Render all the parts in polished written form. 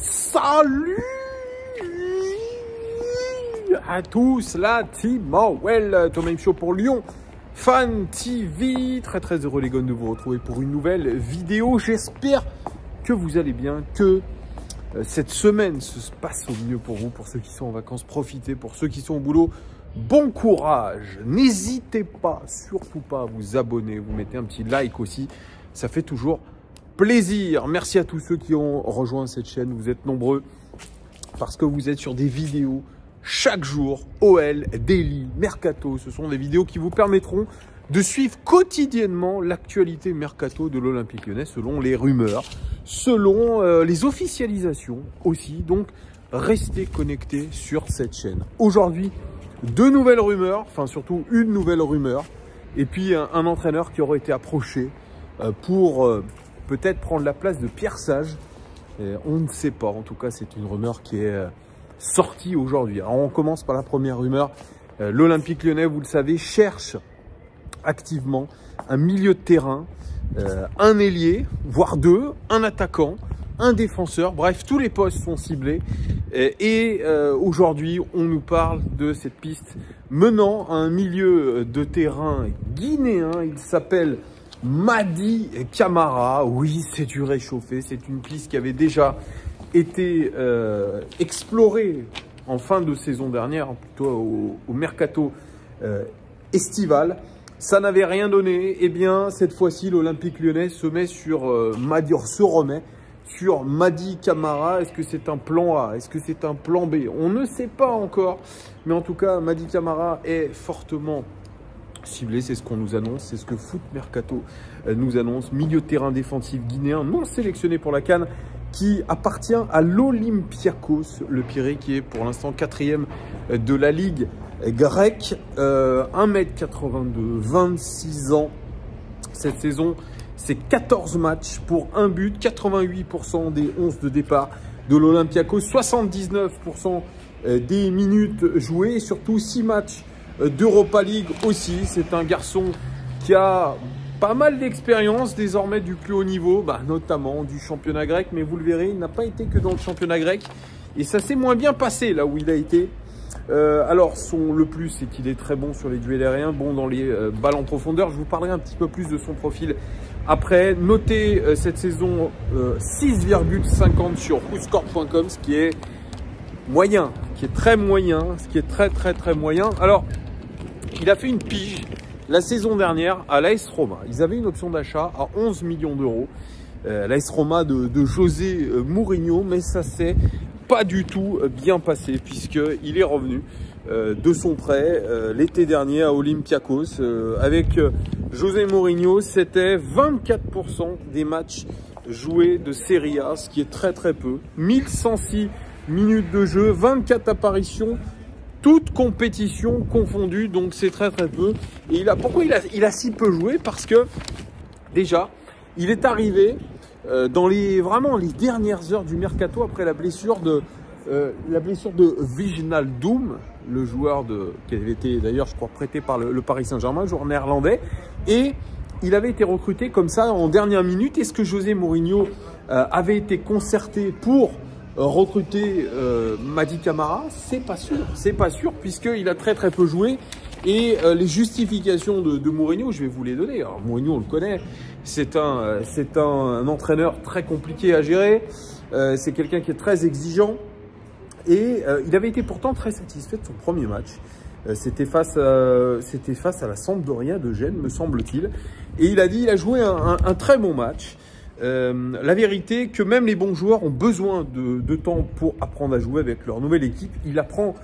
Salut à tous, la team Mawel, ton même show pour Lyon Fan TV. Très heureux les gars de vous retrouver pour une nouvelle vidéo. J'espère que vous allez bien, que cette semaine se passe au mieux pour vous. Pour ceux qui sont en vacances, profitez. Pour ceux qui sont au boulot, bon courage. N'hésitez pas, surtout pas à vous abonner. Vous mettez un petit like aussi, ça fait toujours plaisir. Merci à tous ceux qui ont rejoint cette chaîne. Vous êtes nombreux parce que vous êtes sur des vidéos chaque jour. OL, Daily, Mercato. Ce sont des vidéos qui vous permettront de suivre quotidiennement l'actualité Mercato de l'Olympique Lyonnais selon les rumeurs, selon les officialisations aussi. Donc, restez connectés sur cette chaîne. Aujourd'hui, deux nouvelles rumeurs, enfin surtout une nouvelle rumeur, et puis un entraîneur qui aurait été approché pour peut-être prendre la place de Pierre Sage. On ne sait pas, en tout cas c'est une rumeur qui est sortie aujourd'hui. Alors on commence par la première rumeur. L'Olympique Lyonnais, vous le savez, cherche activement un milieu de terrain, un ailier, voire deux, un attaquant, un défenseur. Bref, tous les postes sont ciblés. Et aujourd'hui, on nous parle de cette piste menant à un milieu de terrain guinéen. Il s'appelle Mady Camara. Oui, c'est du réchauffé. C'est une piste qui avait déjà été explorée en fin de saison dernière, plutôt au mercato estival. Ça n'avait rien donné. Eh bien, cette fois-ci, l'Olympique Lyonnais se met sur se remet sur Mady Camara. Est-ce que c'est un plan A? Est-ce que c'est un plan B? On ne sait pas encore. Mais en tout cas, Mady Camara est fortement ciblé. C'est ce qu'on nous annonce. C'est ce que Foot Mercato nous annonce. Milieu de terrain défensif guinéen non sélectionné pour la CAN qui appartient à l'Olympiakos, le Pirée, qui est pour l'instant 4e de la Ligue grecque. 1m82, 26 ans. Cette saison, c'est 14 matchs pour un but, 88% des 11 de départ de l'Olympiakos, 79% des minutes jouées et surtout 6 matchs d'Europa League aussi. C'est un garçon qui a pas mal d'expérience désormais du plus haut niveau, notamment du championnat grec, mais vous le verrez, il n'a pas été que dans le championnat grec et ça s'est moins bien passé là où il a été. Alors, le plus, c'est qu'il est très bon sur les duels aériens, bon dans les balles en profondeur. Je vous parlerai un petit peu plus de son profil après. Notez cette saison 6,50 sur WhoScored.com, ce qui est moyen, qui est très moyen, ce qui est très moyen. Alors, il a fait une pige la saison dernière à l'AS Roma. Ils avaient une option d'achat à 11 millions d'euros. L'AS Roma de José Mourinho, mais ça s'est pas du tout bien passé puisqu'il est revenu de son prêt l'été dernier à Olympiakos. Avec José Mourinho, c'était 24% des matchs joués de Serie A, ce qui est très peu. 1106 minutes de jeu, 24 apparitions, toutes compétitions confondues, donc c'est très peu. Et pourquoi il a si peu joué? Parce que déjà, il est arrivé dans vraiment les dernières heures du mercato après la blessure de Wijnaldum, le joueur qui avait été d'ailleurs, je crois, prêté par le Paris Saint-Germain, joueur néerlandais, et il avait été recruté comme ça en dernière minute. Est-ce que José Mourinho avait été concerté pour recruter Mady Camara? C'est pas sûr puisqu'il a très peu joué. Et les justifications de Mourinho, je vais vous les donner. Alors, Mourinho, on le connaît, c'est un entraîneur très compliqué à gérer. C'est quelqu'un qui est très exigeant. Et il avait été pourtant très satisfait de son premier match. C'était face à la Sampdoria de Gênes, me semble-t-il. Et il a joué un très bon match. La vérité, que même les bons joueurs ont besoin de temps pour apprendre à jouer avec leur nouvelle équipe. Il apprend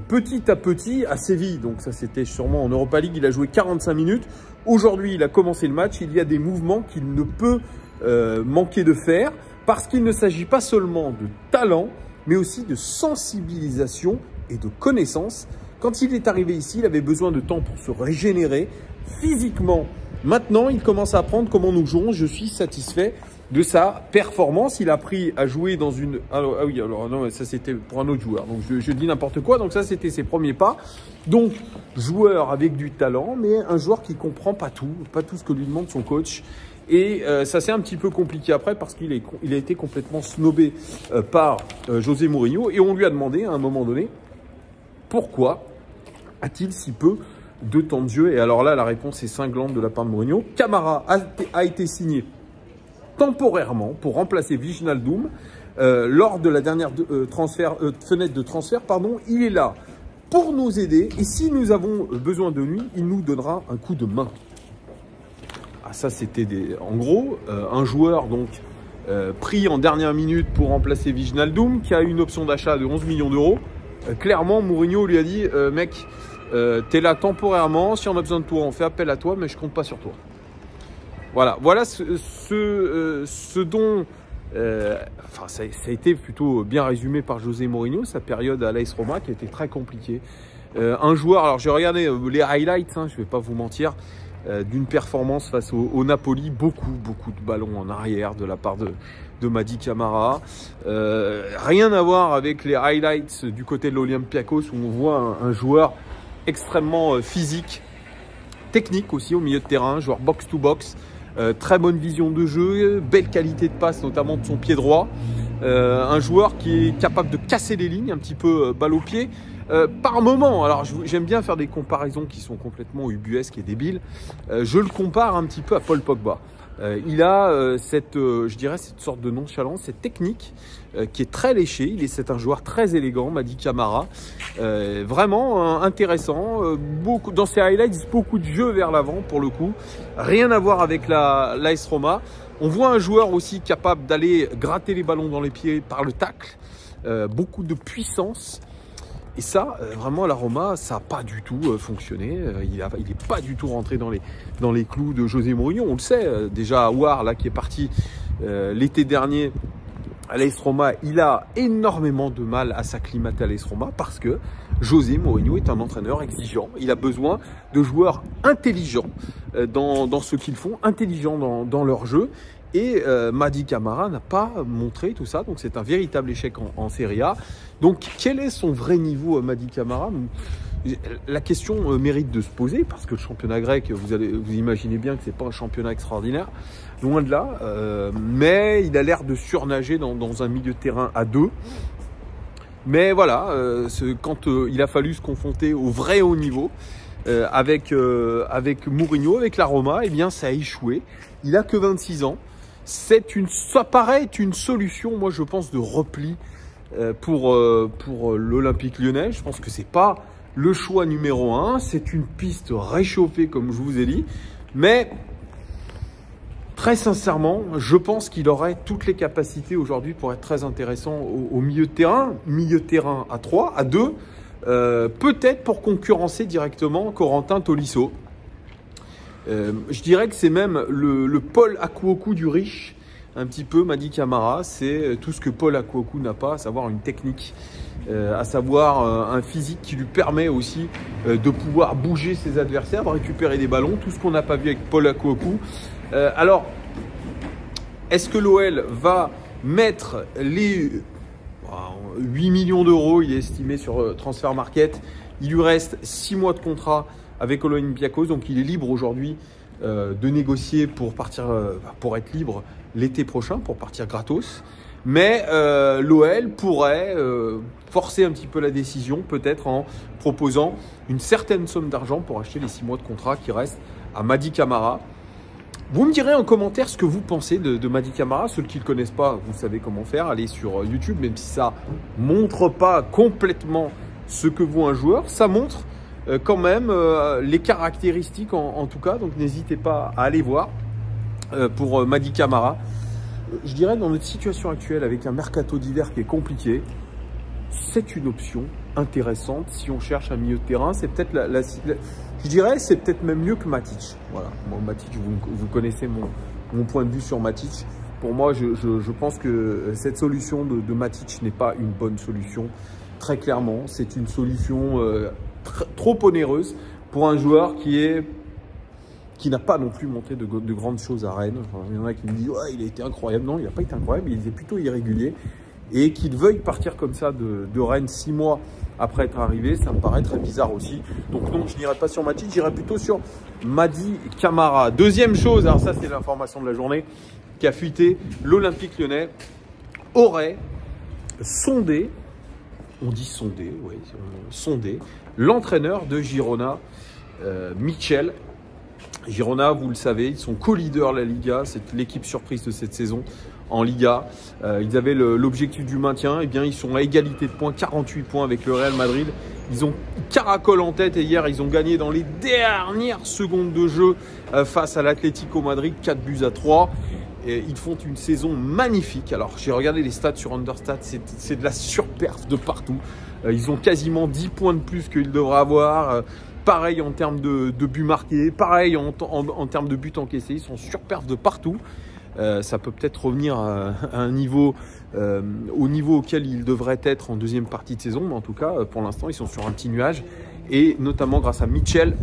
petit à petit à Séville, donc ça c'était sûrement en Europa League, il a joué 45 minutes. Aujourd'hui, il a commencé le match, il y a des mouvements qu'il ne peut manquer de faire parce qu'il ne s'agit pas seulement de talent, mais aussi de sensibilisation et de connaissance. Quand il est arrivé ici, il avait besoin de temps pour se régénérer physiquement. Maintenant, il commence à apprendre comment nous jouons. Je suis satisfait de sa performance. Il a appris à jouer dans une... Alors, ah oui, alors non, ça c'était pour un autre joueur. Donc je dis n'importe quoi. Donc ça c'était ses premiers pas. Donc joueur avec du talent, mais un joueur qui comprend pas tout ce que lui demande son coach. Et ça s'est un petit peu compliqué après parce qu'il a été complètement snobé par José Mourinho. Et on lui a demandé à un moment donné, pourquoi a-t-il si peu de temps de jeu? Et alors là, la réponse est cinglante de la part de Mourinho. Camara a été signé temporairement pour remplacer Wijnaldum lors de la dernière fenêtre de transfert. Il est là pour nous aider et si nous avons besoin de lui, il nous donnera un coup de main. Ah, ça, c'était en gros un joueur donc pris en dernière minute pour remplacer Wijnaldum qui a une option d'achat de 11 millions d'euros. Clairement, Mourinho lui a dit mec, t'es là temporairement, si on a besoin de toi, on fait appel à toi, mais je compte pas sur toi. Voilà ce dont ça a été plutôt bien résumé par José Mourinho, sa période à l'AS Roma qui a été très compliquée. Un joueur, alors j'ai regardé les highlights, je ne vais pas vous mentir, d'une performance face au Napoli, beaucoup de ballons en arrière de la part de Mady Camara. Rien à voir avec les highlights du côté de l'Olympiakos où on voit un joueur extrêmement physique, technique aussi au milieu de terrain, joueur box-to-box. Très bonne vision de jeu, belle qualité de passe, notamment de son pied droit. Un joueur qui est capable de casser les lignes, un petit peu balle au pied. Par moment, alors j'aime bien faire des comparaisons qui sont complètement ubuesques et débiles. Je le compare un petit peu à Paul Pogba. Il a cette sorte de nonchalance, cette technique qui est très léchée. C'est un joueur très élégant, Mady Camara. Vraiment intéressant. Dans ses highlights, beaucoup de jeux vers l'avant pour le coup. Rien à voir avec l'AS Roma. On voit un joueur aussi capable d'aller gratter les ballons dans les pieds par le tacle. Beaucoup de puissance. Et ça, vraiment, à la Roma, ça n'a pas du tout fonctionné. Il n'est pas du tout rentré dans les clous de José Mourinho. On le sait, déjà Aouar, là, qui est parti l'été dernier à l'AS Roma, il a énormément de mal à s'acclimater à l'AS Roma parce que José Mourinho est un entraîneur exigeant. Il a besoin de joueurs intelligents dans ce qu'ils font, intelligents dans leur jeu. Et Mady Camara n'a pas montré tout ça, donc c'est un véritable échec en Serie A. Donc quel est son vrai niveau, Mady Camara? La question mérite de se poser, parce que le championnat grec, vous imaginez bien que ce n'est pas un championnat extraordinaire, loin de là, mais il a l'air de surnager dans un milieu de terrain à deux. Mais voilà, quand il a fallu se confronter au vrai haut niveau, avec Mourinho, avec la Roma, eh bien ça a échoué. Il a que 26 ans. Ça paraît être une solution, moi je pense, de repli pour l'Olympique Lyonnais. Je pense que c'est pas le choix numéro 1. C'est une piste réchauffée, comme je vous ai dit. Mais très sincèrement, je pense qu'il aurait toutes les capacités aujourd'hui pour être très intéressant au milieu de terrain. Milieu de terrain à 3, à 2. Peut-être pour concurrencer directement Corentin Tolisso. Je dirais que c'est même le Paul Akuoku du riche, un petit peu Mady Camara. C'est tout ce que Paul Akuoku n'a pas, à savoir une technique, à savoir un physique qui lui permet aussi de pouvoir bouger ses adversaires, de récupérer des ballons, tout ce qu'on n'a pas vu avec Paul Akuoku. Alors, est-ce que l'OL va mettre les 8 millions d'euros, il est estimé sur Transfer Market, il lui reste 6 mois de contrat avec Olympiakos, donc il est libre aujourd'hui de négocier pour partir, pour être libre l'été prochain, pour partir gratos. Mais l'OL pourrait forcer un petit peu la décision, peut-être en proposant une certaine somme d'argent pour acheter les 6 mois de contrat qui restent à Mady Camara. Vous me direz en commentaire ce que vous pensez de Mady Camara. Ceux qui ne le connaissent pas, vous savez comment faire. Allez sur YouTube, même si ça ne montre pas complètement ce que vaut un joueur, ça montre quand même les caractéristiques en tout cas. Donc n'hésitez pas à aller voir pour Mady Camara. Je dirais dans notre situation actuelle avec un mercato d'hiver qui est compliqué, c'est une option intéressante si on cherche un milieu de terrain. C'est peut-être je dirais c'est peut-être même mieux que Matic. Voilà, moi Matic, vous connaissez mon point de vue sur Matic. Pour moi, je pense que cette solution de Matic n'est pas une bonne solution. Très clairement, c'est une solution trop onéreuse pour un joueur qui n'a pas non plus montré de grandes choses à Rennes. Enfin, il y en a qui me disent ouais, il a été incroyable. Non, il n'a pas été incroyable, il était plutôt irrégulier. Et qu'il veuille partir comme ça de Rennes 6 mois après être arrivé. Ça me paraît très bizarre aussi. Donc non, je n'irai pas sur Matic, j'irai plutôt sur Mady Camara. Deuxième chose, alors ça c'est l'information de la journée qui a fuité, l'Olympique Lyonnais aurait sondé, on dit sondé, oui, sondé, l'entraîneur de Girona, Michel. Girona, vous le savez, ils sont co-leaders de la Liga, c'est l'équipe surprise de cette saison en Liga. Ils avaient l'objectif du maintien, et bien ils sont à égalité de points, 48 points avec le Real Madrid. Ils ont caracol en tête et hier ils ont gagné dans les dernières secondes de jeu face à l'Atlético Madrid, 4-3. Et ils font une saison magnifique. Alors j'ai regardé les stats sur Understat, c'est de la surperf de partout. Ils ont quasiment 10 points de plus qu'ils devraient avoir. Pareil en termes de buts marqués, pareil en termes de buts encaissés, ils sont surperf de partout. Ça peut peut-être revenir à un niveau, au niveau auquel ils devraient être en deuxième partie de saison, mais en tout cas, pour l'instant, ils sont sur un petit nuage, et notamment grâce à Michel,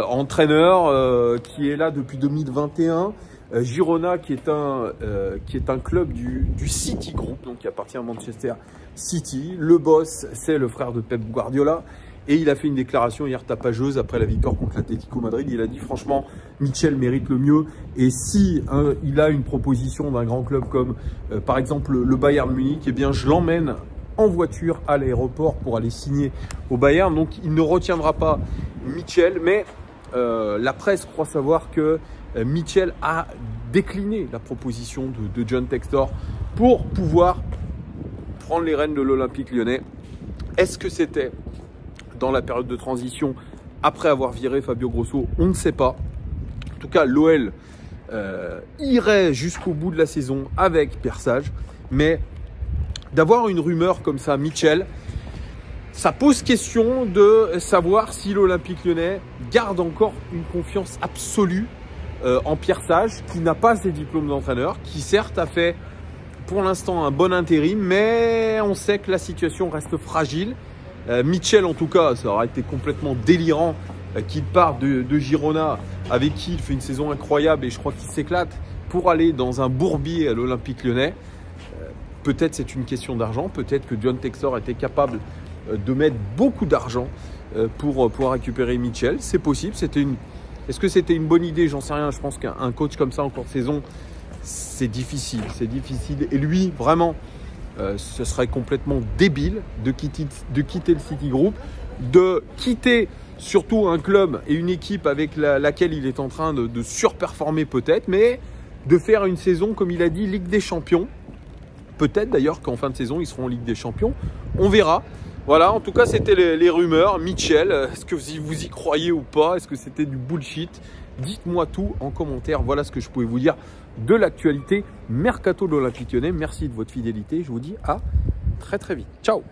entraîneur qui est là depuis 2021. Girona, qui est un club du City Group, donc qui appartient à Manchester City. Le boss, c'est le frère de Pep Guardiola. Et il a fait une déclaration hier tapageuse après la victoire contre l'Atlético Madrid. Il a dit franchement, Michel mérite le mieux. Et si il a une proposition d'un grand club comme par exemple le Bayern Munich, eh bien je l'emmène en voiture à l'aéroport pour aller signer au Bayern. Donc il ne retiendra pas Michel, mais la presse croit savoir que Michel a décliné la proposition de John Textor pour pouvoir prendre les rênes de l'Olympique Lyonnais. Est-ce que c'était dans la période de transition après avoir viré Fabio Grosso? On ne sait pas. En tout cas, l'OL irait jusqu'au bout de la saison avec Pierre Sage, mais d'avoir une rumeur comme ça, Michel, ça pose question de savoir si l'Olympique Lyonnais garde encore une confiance absolue en Pierre Sage, qui n'a pas ses diplômes d'entraîneur, qui certes a fait pour l'instant un bon intérim, mais on sait que la situation reste fragile. Michel, en tout cas, ça aurait été complètement délirant qu'il parte de Girona, avec qui il fait une saison incroyable et je crois qu'il s'éclate, pour aller dans un bourbier à l'Olympique Lyonnais. Peut-être c'est une question d'argent, peut-être que John Textor était capable de mettre beaucoup d'argent pour pouvoir récupérer Michel. C'est possible. Est-ce que c'était une bonne idée? J'en sais rien. Je pense qu'un coach comme ça en cours de saison, c'est difficile. C'est difficile. Et lui, vraiment, ce serait complètement débile de quitter le City Group, de quitter surtout un club et une équipe avec laquelle il est en train de surperformer peut-être, mais de faire une saison, comme il a dit, Ligue des Champions. Peut-être d'ailleurs qu'en fin de saison, ils seront en Ligue des Champions. On verra. Voilà, en tout cas, c'était les rumeurs. Michel, est-ce que vous y croyez ou pas? Est-ce que c'était du bullshit? Dites-moi tout en commentaire. Voilà ce que je pouvais vous dire de l'actualité mercato de l'Olympique Lyonnais. Merci de votre fidélité. Je vous dis à très très vite. Ciao!